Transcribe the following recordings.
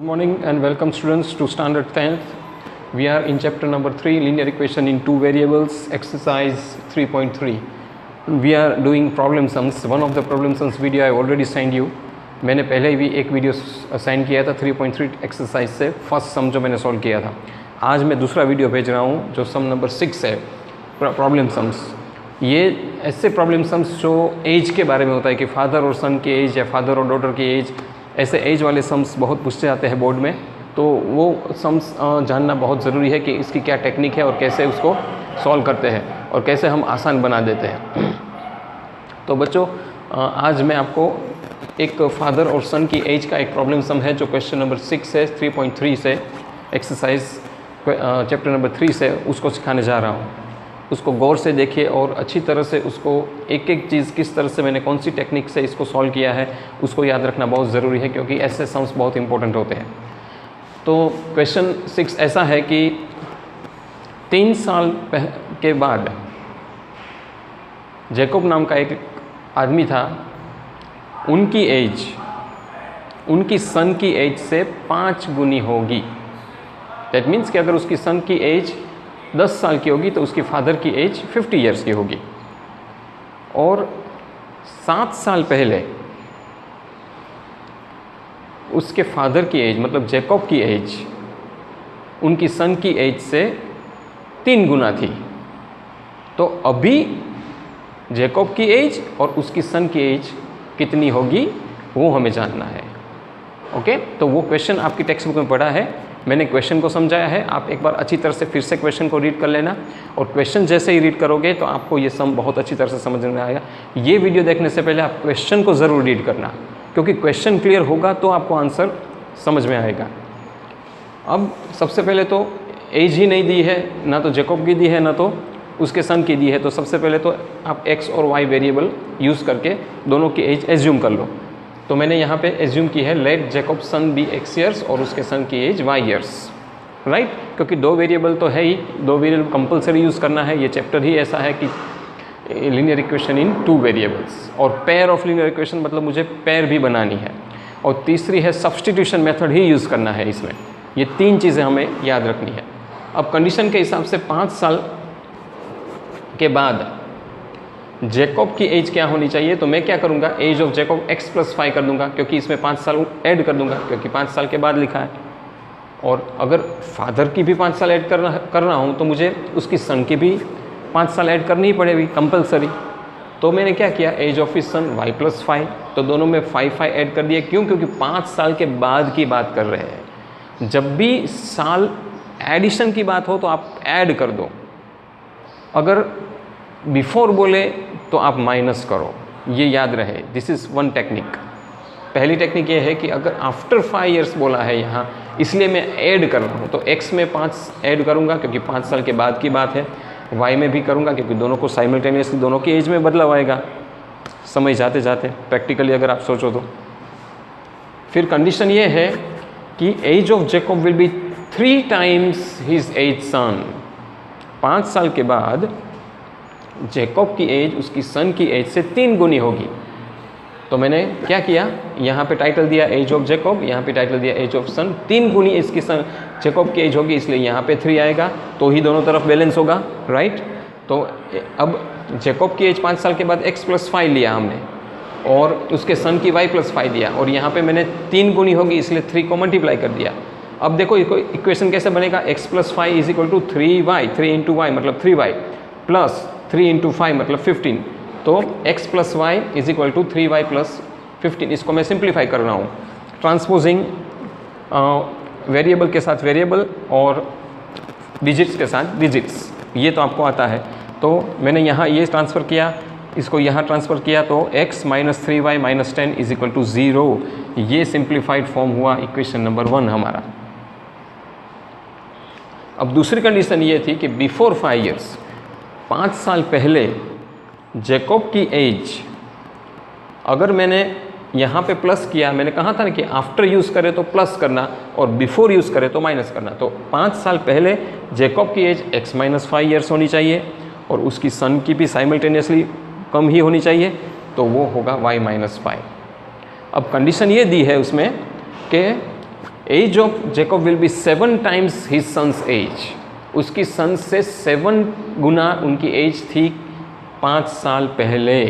Good morning and welcome students to standard 10th. We are in chapter number 3, linear equation in two variables, exercise 3.3. We are doing problem sums. One of the problem sums video I already sent you. मैंने पहले भी एक video assign किया था 3.3 exercise से, first सम जो मैंने solve किया था. आज मैं दूसरा वीडियो भेज रहा हूँ जो सम नंबर 6 है, प्रॉब्लम सम्स. ये ऐसे प्रॉब्लम सम्स जो एज के बारे में होता है कि फादर और सन की एज या फादर और डॉटर की एज, ऐसे एज वाले सम्स बहुत पूछते जाते हैं बोर्ड में. तो वो सम्स जानना बहुत ज़रूरी है कि इसकी क्या टेक्निक है और कैसे उसको सॉल्व करते हैं और कैसे हम आसान बना देते हैं. तो बच्चों, आज मैं आपको एक फादर और सन की एज का एक प्रॉब्लम सम है जो क्वेश्चन नंबर 6 है 3.3 से, एक्सरसाइज चैप्टर नंबर 3 से, उसको सिखाने जा रहा हूँ. उसको गौर से देखिए और अच्छी तरह से उसको एक एक चीज़ किस तरह से मैंने कौन सी टेक्निक से इसको सॉल्व किया है उसको याद रखना बहुत ज़रूरी है, क्योंकि ऐसे सम्स बहुत इंपॉर्टेंट होते हैं. तो क्वेश्चन 6 ऐसा है कि 3 साल के बाद जैकब नाम का एक आदमी था, उनकी एज उनकी सन की एज से 5 गुनी होगी. दैट मीन्स कि अगर उसकी सन की एज 10 साल की होगी तो उसकी फादर की एज 50 ईयर्स की होगी. और 7 साल पहले उसके फादर की एज, मतलब जैकब की एज, उनकी सन की एज से 3 गुना थी. तो अभी जैकब की एज और उसकी सन की एज कितनी होगी वो हमें जानना है. ओके, तो वो क्वेश्चन आपकी टेक्स्ट बुक में पढ़ा है, मैंने क्वेश्चन को समझाया है. आप एक बार अच्छी तरह से फिर से क्वेश्चन को रीड कर लेना, और क्वेश्चन जैसे ही रीड करोगे तो आपको ये सम बहुत अच्छी तरह से समझ में आएगा. ये वीडियो देखने से पहले आप क्वेश्चन को ज़रूर रीड करना, क्योंकि क्वेश्चन क्लियर होगा तो आपको आंसर समझ में आएगा. अब सबसे पहले तो एज ही नहीं दी है, ना तो जैकब की दी है ना तो उसके सन की दी है. तो सबसे पहले तो आप एक्स और वाई वेरिएबल यूज़ करके दोनों की एज एज्यूम कर लो. तो मैंने यहाँ पे एज्यूम की है लेट जैकब सन बी x ईयर्स और उसके सन की एज y ईयर्स, राइट. क्योंकि 2 वेरिएबल तो है ही, 2 वेरिएबल कंपलसरी यूज़ करना है. ये चैप्टर ही ऐसा है कि लीनियर इक्वेशन इन 2 वेरिएबल्स, और पेयर ऑफ लीनियर इक्वेशन मतलब मुझे पेयर भी बनानी है. और तीसरी है सब्सटीट्यूशन मेथड ही यूज़ करना है इसमें. ये 3 चीज़ें हमें याद रखनी है. अब कंडीशन के हिसाब से 5 साल के बाद जैकब की एज क्या होनी चाहिए, तो मैं क्या करूंगा, एज ऑफ जैकब x+5 कर दूंगा, क्योंकि इसमें 5 साल ऐड कर दूंगा, क्योंकि 5 साल के बाद लिखा है. और अगर फादर की भी 5 साल ऐड कर रहा हूँ तो मुझे उसकी सन की भी 5 साल ऐड करनी ही पड़ेगी कंपलसरी. तो मैंने क्या किया, as of his sun y+5, तो दोनों में 5 ऐड कर दिए. क्यों? क्योंकि 5 साल के बाद की बात कर रहे हैं. जब भी साल एडिशन की बात हो तो आप ऐड कर दो, अगर बिफोर बोले तो आप माइनस करो. ये याद रहे, दिस इज़ वन टेक्निक. पहली टेक्निक ये है कि अगर आफ्टर 5 ईयर्स बोला है यहाँ, इसलिए मैं ऐड कर रहा हूँ, तो x में 5 ऐड करूँगा क्योंकि 5 साल के बाद की बात है. y में भी करूँगा क्योंकि दोनों को साइमल्टेनियसली दोनों की एज में बदलाव आएगा, समझ जाते जाते प्रैक्टिकली अगर आप सोचो तो. फिर कंडीशन ये है कि age of Jacob will be 3 times his age son. 5 साल के बाद जैकब की एज उसकी सन की एज से 3 गुनी होगी. तो मैंने क्या किया, यहाँ पे टाइटल दिया एज ऑफ जैकब, यहाँ पे टाइटल दिया एज ऑफ सन. 3 गुनी इसकी सन जैकब की एज होगी, इसलिए यहाँ पे 3 आएगा, तो ही दोनों तरफ बैलेंस होगा, राइट. तो अब जैकब की एज 5 साल के बाद x+5 लिया हमने, और उसके सन की y+5 दिया, और यहाँ पे मैंने 3 गुनी होगी इसलिए 3 को मल्टीप्लाई कर दिया. अब देखो इक्वेशन कैसे बनेगा, x+5 is equal to 3y, 3 into y मतलब 3y, प्लस 3 इंटू 5 मतलब 15. तो x+y is equal to 3y plus 15. इसको मैं सिंप्लीफाई कर रहा हूँ, ट्रांसपोजिंग वेरिएबल के साथ वेरिएबल और डिजिट्स के साथ डिजिट्स. ये तो आपको आता है. तो मैंने यहाँ ये ट्रांसफ़र किया, इसको यहाँ ट्रांसफ़र किया, तो x minus 3y minus 10 is equal to 0. ये सिंप्लीफाइड फॉर्म हुआ इक्वेशन नंबर 1 हमारा. अब दूसरी कंडीशन ये थी कि बिफोर 5 ईयर्स, 5 साल पहले जैकब की एज, अगर मैंने यहाँ पे प्लस किया, मैंने कहा था ना कि आफ्टर यूज़ करे तो प्लस करना और बिफोर यूज़ करे तो माइनस करना. तो 5 साल पहले जैकब की एज x-5 ईयर्स होनी चाहिए और उसकी सन की भी साइमल्टेनियसली कम ही होनी चाहिए, तो वो होगा y-5. अब कंडीशन ये दी है उसमें कि age of Jacob will be 7 times his sons age. उसकी सन से 7 गुना उनकी एज थी 5 साल पहले।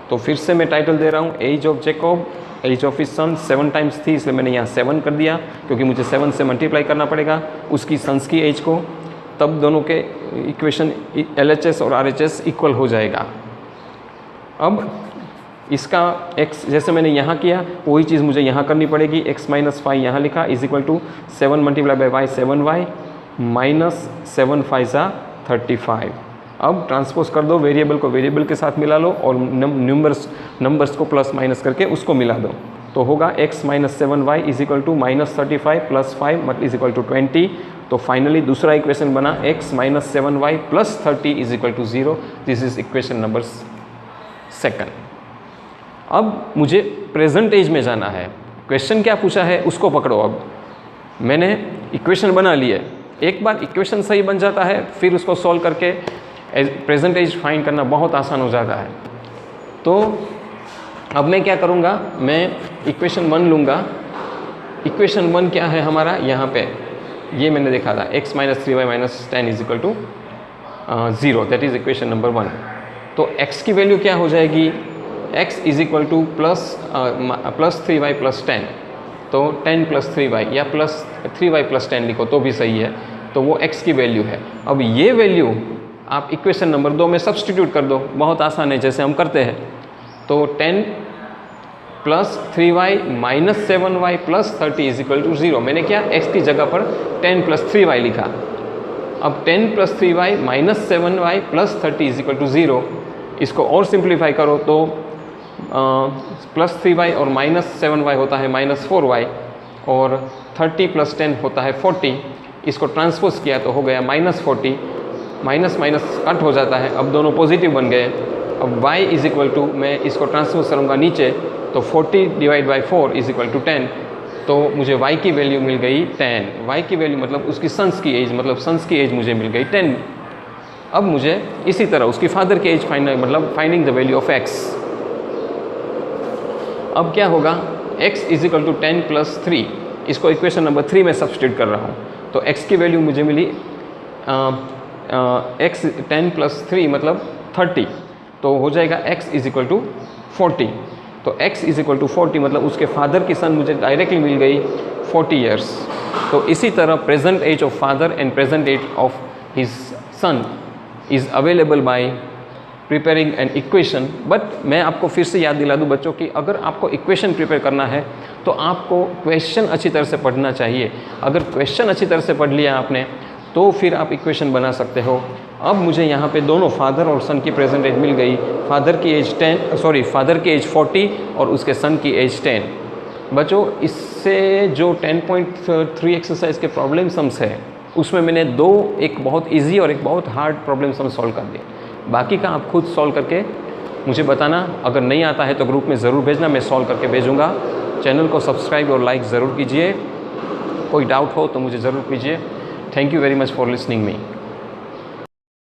तो फिर से मैं टाइटल दे रहा हूँ, age of Jacob, age of his son 7 times थी, इसलिए मैंने यहाँ 7 कर दिया क्योंकि मुझे 7 से मल्टीप्लाई करना पड़ेगा उसकी सन्स की एज को, तब दोनों के इक्वेशन LHS और RHS इक्वल हो जाएगा। अब इसका x जैसे मैंने यहाँ किया वही चीज़ मुझे यहाँ करनी पड़ेगी। x माइनस 5 यहाँ लिखा is equal to 7 multiply by y 7y minus 7 5 35। अब ट्रांसपोज कर दो, वेरिएबल को वेरिएबल के साथ मिला लो और नंबर्स को प्लस माइनस करके उसको मिला दो, तो होगा x minus 7y is equal to minus 35 plus 5 मतलब इज इक्वल टू 20। तो फाइनली दूसरा इक्वेशन बना x minus 7y plus 30 is equal to 0। This is equation number 2। अब मुझे प्रेजेंट एज में जाना है। क्वेश्चन क्या पूछा है उसको पकड़ो। अब मैंने इक्वेशन बना ली है, एक बार इक्वेशन सही बन जाता है फिर उसको सॉल्व करके प्रेजेंट एज फाइंड करना बहुत आसान हो जाता है। तो अब मैं क्या करूँगा, मैं इक्वेशन 1 लूँगा। इक्वेशन 1 क्या है हमारा, यहाँ पे ये मैंने देखा था x minus 3y minus 10 is equal to 0, that is equation number 1। तो x की वैल्यू क्या हो जाएगी, x is equal to plus 3y plus 10, तो 10 प्लस 3y या प्लस 3y प्लस 10 लिखो तो भी सही है। तो वो x की वैल्यू है। अब ये वैल्यू आप इक्वेशन नंबर 2 में सब्सटीट्यूट कर दो, बहुत आसान है जैसे हम करते हैं। तो 10 plus 3y minus 7y plus 30 is equal to 0। मैंने क्या x की जगह पर 10 प्लस 3y लिखा। अब 10 plus 3y minus 7y plus 30 is equal to 0। इसको और सिंप्लीफाई करो तो प्लस 3y और माइनस 7y होता है माइनस 4y और 30 प्लस 10 होता है 40। इसको ट्रांसपोज किया तो हो गया माइनस 40, माइनस माइनस कट हो जाता है, अब दोनों पॉजिटिव बन गए। अब y इज इक्वल टू, मैं इसको ट्रांसपोज करूँगा नीचे तो 40 divide by 4 is equal to 10। तो मुझे y की वैल्यू मिल गई 10। y की वैल्यू मतलब उसकी सन्स की एज, मतलब सन्स की एज मुझे मिल गई 10। अब मुझे इसी तरह उसकी फादर की एज मतलब finding the value of x। अब क्या होगा, x is equal to 10 plus 3, इसको इक्वेशन नंबर 3 में सब्स्टिट्यूट कर रहा हूँ। तो x की वैल्यू मुझे मिली x 10 प्लस 3 मतलब 30, तो हो जाएगा x इज इक्वल टू 40। तो x इज इक्वल टू 40 मतलब उसके फादर की सन मुझे डायरेक्टली मिल गई 40 ईयर्स। तो इसी तरह present age of father and present age of his son is available by preparing an equation. But मैं आपको फिर से याद दिला दूं बच्चों की, अगर आपको इक्वेशन प्रिपेयर करना है तो आपको क्वेश्चन अच्छी तरह से पढ़ना चाहिए। अगर क्वेश्चन अच्छी तरह से पढ़ लिया आपने तो फिर आप इक्वेशन बना सकते हो। अब मुझे यहाँ पे दोनों फादर और सन की प्रेजेंट एज मिल गई। फादर की एज 40 और उसके सन की एज 10। बच्चों इससे जो 10.3 एक्सरसाइज के प्रॉब्लम सम्स है उसमें मैंने एक बहुत इजी और एक बहुत हार्ड प्रॉब्लम सम सॉल्व कर दिए। बाकी का आप खुद सॉल्व करके मुझे बताना। अगर नहीं आता है तो ग्रुप में ज़रूर भेजना, मैं सॉल्व करके भेजूँगा। चैनल को सब्सक्राइब और लाइक ज़रूर कीजिए। कोई डाउट हो तो मुझे ज़रूर कीजिए। Thank you very much for listening me.